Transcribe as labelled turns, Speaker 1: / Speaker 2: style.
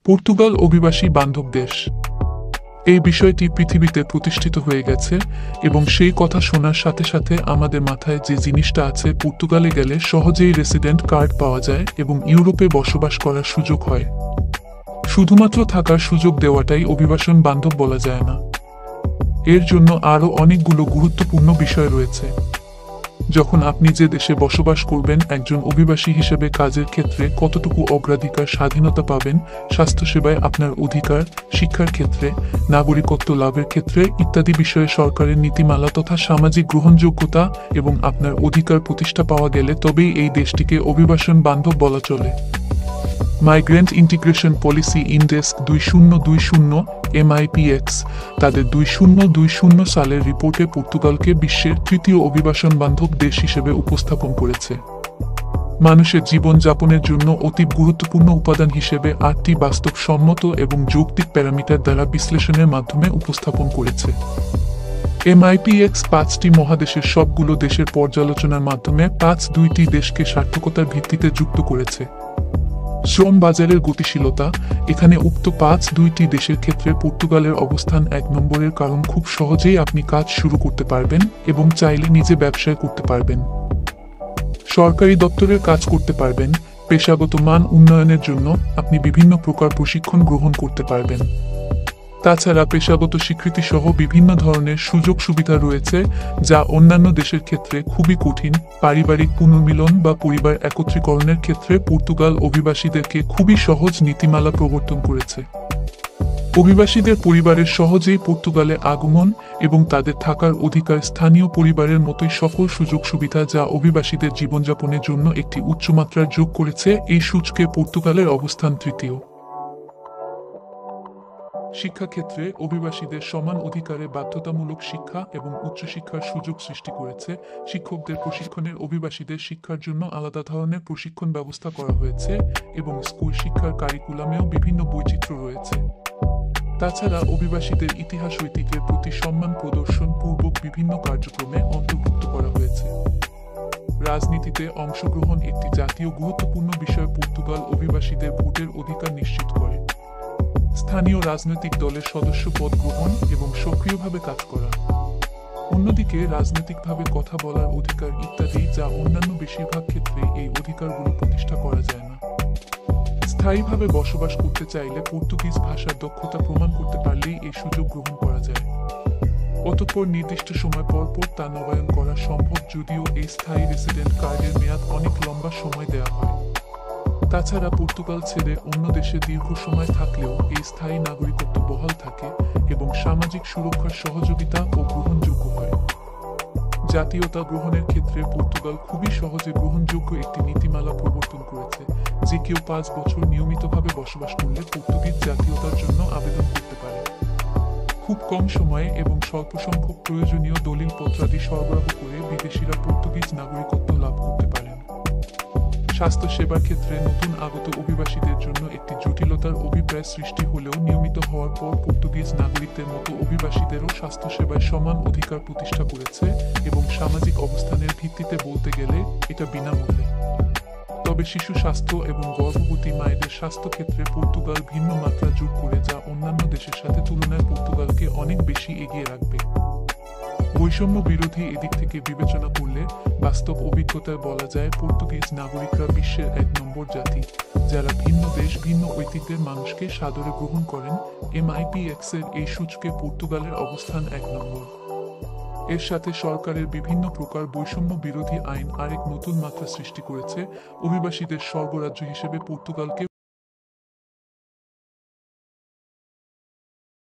Speaker 1: Portugal অভিবাসী বান্ধব দেশ। এই বিষয়টি পৃথিবীতে প্রতিষ্ঠিত হয়ে গেছে এবং সেই কথা শোনার সাথে সাথে আমাদের মাথায় যে জিনিসটা আছে, পর্তুগালে গেলে সহজেই রেসিডেন্ট কার্ড পাওয়া যায় এবং ইউরোপে বসবাস করার সুযোগ হয়। শুধুমাত্র থাকার সুযোগ দেওয়াটাই অভিবাসন বান্ধব বলা যায় না। এর জন্য আরও অনেকগুলো গুরুত্বপূর্ণ বিষয় রয়েছে। যখন আপনি যে দেশে বসবাস করবেন, একজন অভিবাসী হিসেবে কাজের ক্ষেত্রে কতটুকু অগ্রাধিকার, স্বাধীনতা পাবেন, স্বাস্থ্যসেবায় আপনার অধিকার, শিক্ষার ক্ষেত্রে, নাগরিকত্ব লাভের ক্ষেত্রে ইত্যাদি বিষয়ে সরকারের নীতিমালা তথা সামাজিক গ্রহণযোগ্যতা এবং আপনার অধিকার প্রতিষ্ঠা পাওয়া গেলে তবেই এই দেশটিকে অভিবাসন বান্ধব বলা চলে। Migrant integration policy index 2020 MIPX তাদের 2020 সালের রিপোর্টে পর্তুগালকে বিশ্বের তৃতীয় অভিবাসন বান্ধব দেশ হিসেবে উপস্থাপন করেছে। মানুষের জীবনযাপনের জন্য অতি গুরুত্বপূর্ণ উপাদান হিসেবে 8টি বাস্তবসম্মত এবং যৌক্তিক প্যারামিটার দ্বারা বিশ্লেষণের মাধ্যমে উপস্থাপন করেছে। MIPX 5টি মহাদেশের সবগুলো দেশের পর্যালোচনার মাধ্যমে 2টি দেশকে সার্থকতার ভিত্তিতে যুক্ত করেছে। শ্রম বাজারের গতিশীলতা, এখানে উক্ত 2টি দেশের ক্ষেত্রে পর্তুগালের অবস্থান 1 নম্বরের, কারণ খুব সহজেই আপনি কাজ শুরু করতে পারবেন এবং চাইলে নিজে ব্যবসা করতে পারবেন। সরকারি দপ্তরের কাজ করতে পারবেন। পেশাগত মান উন্নয়নের জন্য আপনি বিভিন্ন প্রকার প্রশিক্ষণ গ্রহণ করতে পারবেন। তাছাড়া পেশাগত স্বীকৃতি সহ বিভিন্ন ধরনের সুযোগ সুবিধা রয়েছে যা অন্যান্য দেশের ক্ষেত্রে খুবই কঠিন। পারিবারিক পুনর্মিলন বা পরিবার একত্রীকরণের ক্ষেত্রে পর্তুগাল অভিবাসীদেরকে খুবই সহজ নীতিমালা প্রবর্তন করেছে। অভিবাসীদের পরিবারের সহজেই পর্তুগালে আগমন এবং তাদের থাকার অধিকার স্থানীয় পরিবারের মতোই সকল সুযোগ সুবিধা যা অভিবাসীদের জীবনযাপনের জন্য একটি উচ্চমাত্রার যোগ করেছে। এই সূচকে পর্তুগালের অবস্থান তৃতীয়। শিক্ষাক্ষেত্রে অভিবাসীদের সমান অধিকারে বাধ্যতামূলক শিক্ষা এবং উচ্চশিক্ষার সুযোগ সৃষ্টি করেছে। শিক্ষকদের প্রশিক্ষণের অভিবাসীদের শিক্ষার জন্য আলাদা ধরনের প্রশিক্ষণ ব্যবস্থা করা হয়েছে এবং স্কুল শিক্ষার কারিকুলামেও বিভিন্ন বৈচিত্র্য রয়েছে। তাছাড়া অভিবাসীদের ইতিহাস ঐতিহ্যের প্রতি সম্মান প্রদর্শন পূর্বক বিভিন্ন কার্যক্রমে অন্তর্ভুক্ত করা হয়েছে। রাজনীতিতে অংশগ্রহণ একটি জাতীয় গুরুত্বপূর্ণ বিষয়। পর্তুগাল অভিবাসীদের ভোটের অধিকার নিশ্চিত করে। স্থানীয় রাজনৈতিক দলের সদস্য পদ গ্রহণ এবং সক্রিয়ভাবে কাজ করা। অন্যদিকে রাজনৈতিকভাবে কথা বলার অধিকার ইত্যাদি, যা অন্যান্য বেশিরভাগ ক্ষেত্রে এই অধিকারগুলো প্রতিষ্ঠা করা যায় না। স্থায়ীভাবে বসবাস করতে চাইলে পর্তুগিজ ভাষার দক্ষতা প্রমাণ করতে পারলেই এই সুযোগ গ্রহণ করা যায়। অতঃপর নির্দিষ্ট সময় পর পর তা নবায়ন করা সম্ভব, যদিও এই স্থায়ী রেসিডেন্ট কার্ডের মেয়াদ অনেক লম্বা সময় দেওয়া হয়। তাছাড়া পর্তুগাল ছেড়ে অন্য দেশে দীর্ঘ সময় থাকলেও এই স্থায়ী নাগরিকত্ব বহাল থাকে এবং সামাজিক সুরক্ষার সহযোগিতা ও গ্রহণযোগ্য হয়। জাতীয়তা গ্রহণের ক্ষেত্রে পর্তুগাল খুবই সহজে গ্রহণযোগ্য একটি নীতিমালা প্রবর্তন করেছে। যে কেউ 5 বছর নিয়মিতভাবে বসবাস করলে পর্তুগিজ জাতীয়তার জন্য আবেদন করতে পারে। খুব কম সময়ে এবং স্বল্প সংখ্যক প্রয়োজনীয় দলিলপত্রাদি সরবরাহ করে বিদেশিরা পর্তুগিজ নাগরিকত্ব লাভ করতে পারেন। স্বাস্থ্যসেবার ক্ষেত্রে নতুন আগত অভিবাসীদের জন্য একটি জটিলতার অভিপ্রায় সৃষ্টি হলেও নিয়মিত হওয়ার পর পর্তুগিজ নাগরিকদের মতো অভিবাসীদেরও স্বাস্থ্যসেবায় সমান অধিকার প্রতিষ্ঠা করেছে এবং সামাজিক অবস্থানের ভিত্তিতে বলতে গেলে এটা বিনামূল্যে। তবে শিশু স্বাস্থ্য এবং গর্ভবতী মায়েদের স্বাস্থ্য ক্ষেত্রে পর্তুগাল ভিন্ন মাত্রা যোগ করে, যা অন্যান্য দেশের সাথে তুলনায় পর্তুগালকে অনেক বেশি এগিয়ে রাখবে। বৈষম্য বিরোধী এদিক থেকে বিবেচনা করলে বাস্তব অভিজ্ঞতায় বলা যায় পর্তুগিজ নাগরিকরা বিশ্বের 1 নম্বর জাতি, যারা ভিন্ন দেশ, ভিন্ন ঐতিহ্যের মানুষকে সাদরে গ্রহণ করেন। MIPX এর এই সূচকে পর্তুগালের অবস্থান 1 নম্বর। এর সাথে সরকারের বিভিন্ন প্রকার বৈষম্য বিরোধী আইন আরেক নতুন মাত্রা সৃষ্টি করেছে। অভিবাসীদের স্বর্গরাজ্য হিসেবে পর্তুগালকে